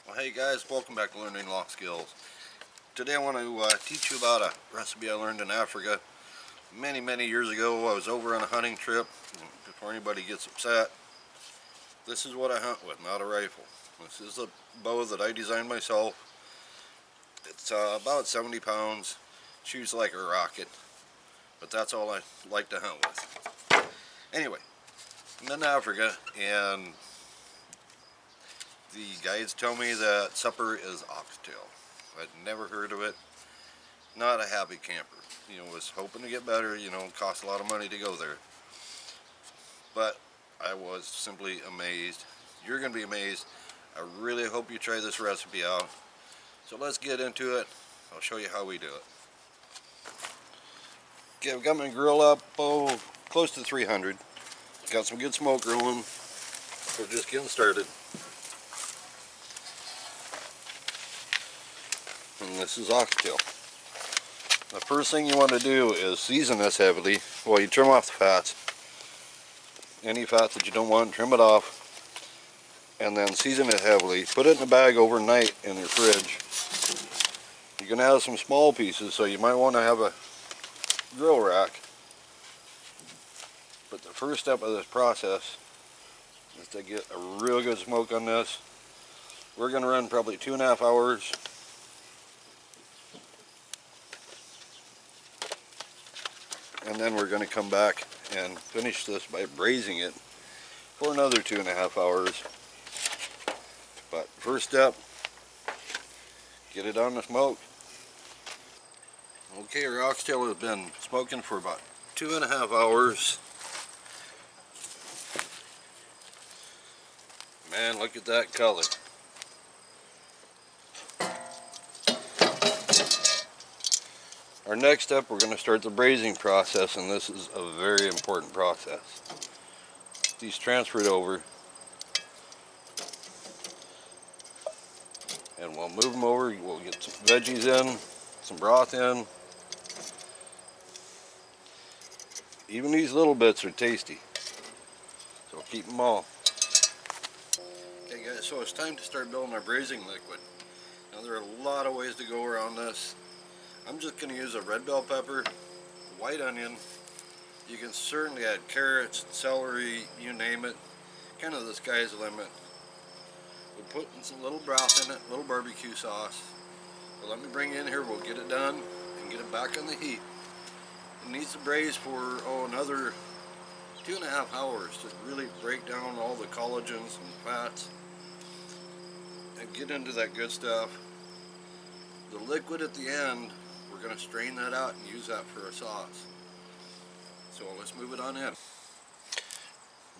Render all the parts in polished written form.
Well, hey guys, welcome back to Learning Lost Skills. Today I want to teach you about a recipe I learned in Africa many years ago. I was over on a hunting trip. Before anybody gets upset, this is what I hunt with, not a rifle. This is a bow that I designed myself. It's about 70 pounds, shoots like a rocket, but that's all I like to hunt with. Anyway, I'm in Africa and the guides tell me that supper is oxtail. I'd never heard of it. Not a happy camper. Was hoping to get better. It cost a lot of money to go there. But I was simply amazed. You're going to be amazed. I really hope you try this recipe out. So let's get into it. I'll show you how we do it. Okay, I've got my grill up, close to 300. Got some good smoke rolling. We're just getting started. And this is oxtail. The first thing you want to do is season this heavily. Well, you trim off the fats. Any fats that you don't want, trim it off. And then season it heavily. Put it in a bag overnight in your fridge. You can have some small pieces, so you might want to have a grill rack. But the first step of this process is to get a real good smoke on this. We're going to run probably 2.5 hours. And then we're going to come back and finish this by braising it for another 2.5 hours. But first step, get it on the smoke. Okay, our oxtail has been smoking for about 2.5 hours. Man, look at that color. Our next step, we're going to start the braising process, and this is a very important process. These transferred over, and we'll move them over. We'll get some veggies in, some broth in. Even these little bits are tasty, so keep them all. Okay guys, so it's time to start building our braising liquid. Now there are a lot of ways to go around this. I'm just going to use a red bell pepper, white onion. You can certainly add carrots, celery, you name it. Kind of the sky's the limit. We'll put some little broth in it, a little barbecue sauce. But let me bring it in here, we'll get it done and get it back on the heat. It needs to braise for another 2.5 hours to really break down all the collagens and fats and get into that good stuff. The liquid at the end, we're going to strain that out and use that for a sauce. So let's move it on in.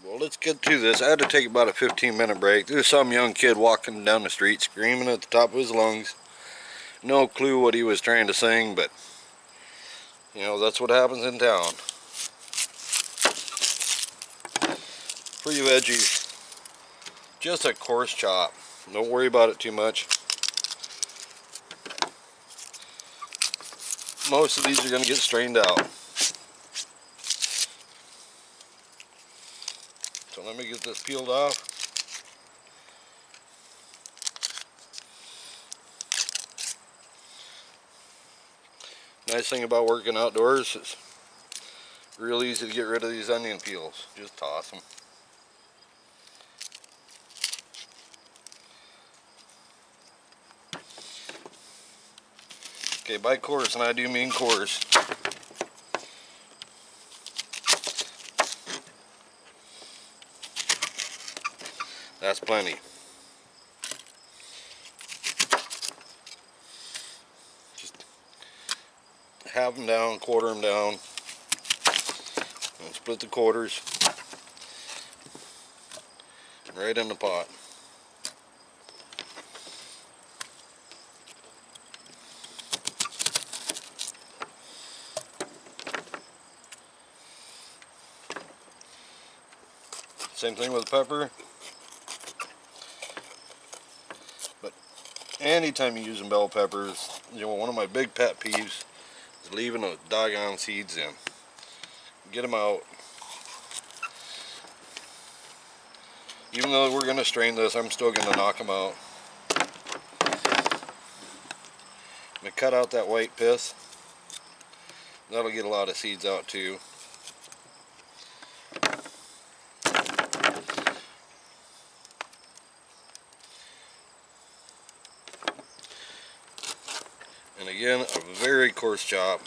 Well, let's get to this. I had to take about a 15-minute break. There's some young kid walking down the street screaming at the top of his lungs. No clue what he was trying to sing, but that's what happens in town. For you veggies, just a coarse chop. Don't worry about it too much. Most of these are going to get strained out. So let me get this peeled off. Nice thing about working outdoors is real easy to get rid of these onion peels. Just toss them. Okay, by coarse, and I do mean coarse. That's plenty. Just halve them down, quarter them down, and split the quarters right in the pot. Same thing with pepper. But anytime you're using bell peppers, one of my big pet peeves is leaving those doggone seeds in. Get them out. Even though we're going to strain this, I'm still going to knock them out. I'm going to cut out that white pith. That'll get a lot of seeds out too. And again, a very coarse chop.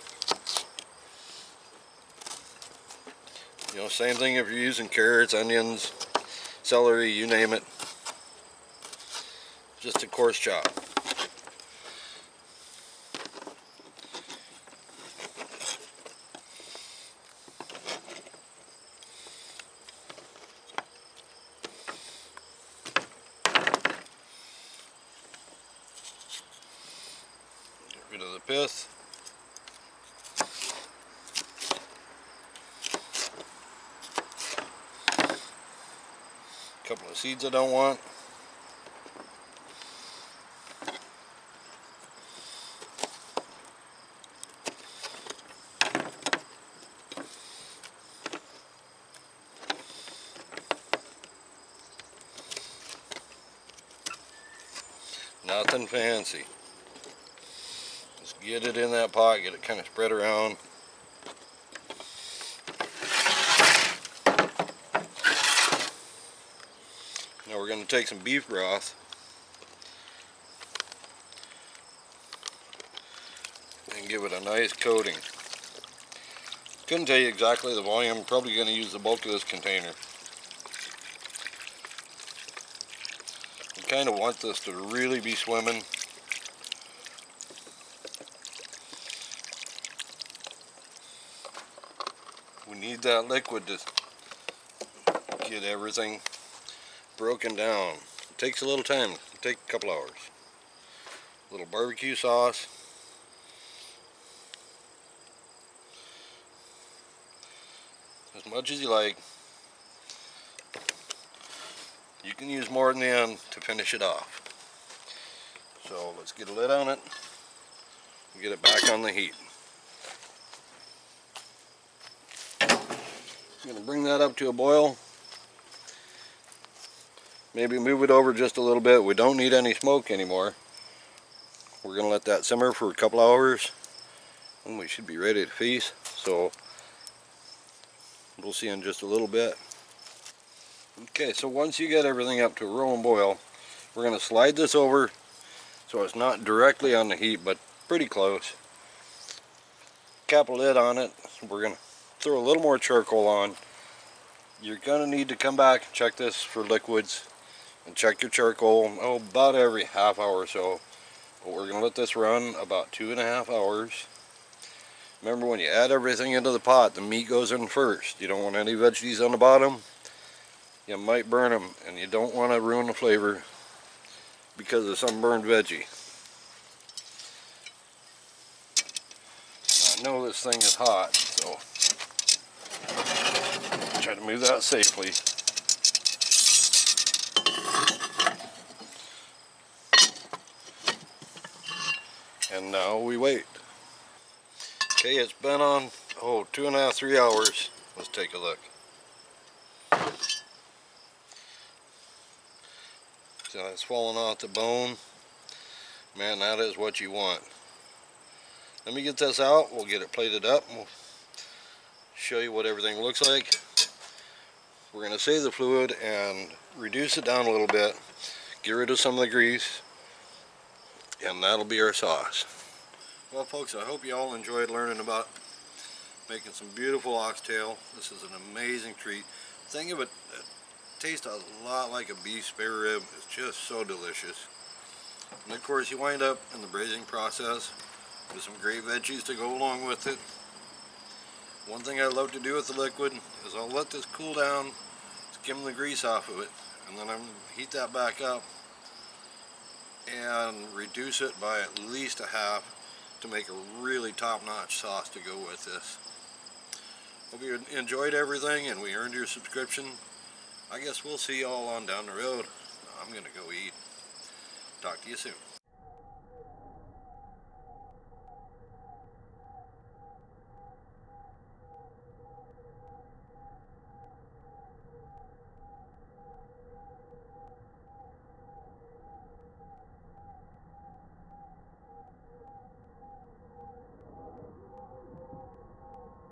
You know, same thing if you're using carrots, onions, celery, you name it. Just a coarse chop. Get rid of the pith. A couple of seeds I don't want. Nothing fancy. Just get it in that pot, get it kind of spread around. Now we're going to take some beef broth and give it a nice coating. Couldn't tell you exactly the volume. I'm probably going to use the bulk of this container. You kind of want this to really be swimming. We need that liquid to get everything broken down. It takes a little time. It'll take a couple hours. A little barbecue sauce. As much as you like. You can use more in the end to finish it off. So let's get a lid on it and get it back on the heat. I'm going to bring that up to a boil. Maybe move it over just a little bit. We don't need any smoke anymore. We're going to let that simmer for a couple hours and we should be ready to feast. So we'll see in just a little bit. Okay, so once you get everything up to a rolling boil, we're going to slide this over so it's not directly on the heat but pretty close. Cap a lid on it. We're going to throw a little more charcoal on. You're going to need to come back and check this for liquids and check your charcoal about every half hour or so. But we're going to let this run about 2.5 hours. Remember, when you add everything into the pot, the meat goes in first. You don't want any veggies on the bottom. You might burn them, and you don't want to ruin the flavor because of some burned veggie. I know this thing is hot, so try to move that safely. And now we wait. Okay, it's been on 2.5, 3 hours. Let's take a look. So it's falling off the bone. Man, that is what you want. Let me get this out. We'll get it plated up. And we'll show you what everything looks like. We're going to save the fluid and reduce it down a little bit. Get rid of some of the grease. And that'll be our sauce. Well, folks, I hope you all enjoyed learning about making some beautiful oxtail. This is an amazing treat. Think of it, it tastes a lot like a beef spare rib. It's just so delicious. And of course, you wind up in the braising process with some great veggies to go along with it. One thing I love to do with the liquid is I'll let this cool down, skim the grease off of it, and then I'm going to heat that back up and reduce it by at least a half to make a really top-notch sauce to go with this. Hope you enjoyed everything and we earned your subscription. I guess we'll see you all on down the road. I'm going to go eat. Talk to you soon.